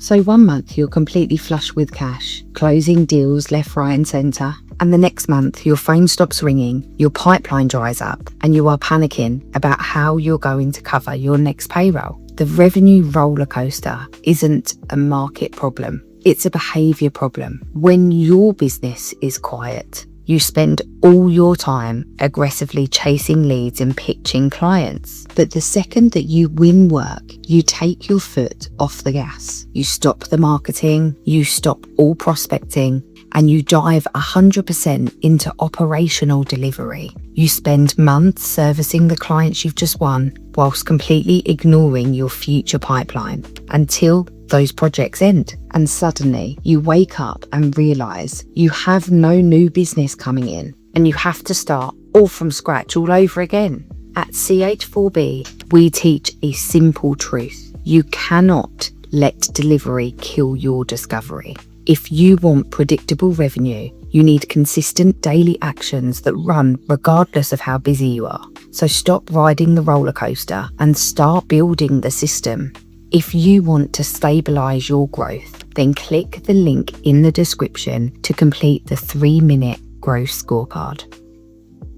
So one month you're completely flush with cash, closing deals left, right and centre. And the next month your phone stops ringing, your pipeline dries up, and you are panicking about how you're going to cover your next payroll. The revenue roller coaster isn't a market problem. It's a behaviour problem. When your business is quiet, you spend all your time aggressively chasing leads and pitching clients. But the second that you win work, you take your foot off the gas. You stop the marketing, you stop all prospecting, and you dive 100% into operational delivery. You spend months servicing the clients you've just won, whilst completely ignoring your future pipeline until those projects end. And suddenly you wake up and realise you have no new business coming in and you have to start all from scratch all over again. At CH4B, we teach a simple truth. You cannot let delivery kill your discovery. If you want predictable revenue, you need consistent daily actions that run regardless of how busy you are. So stop riding the roller coaster and start building the system. If you want to stabilise your growth, then click the link in the description to complete the 3-minute growth scorecard.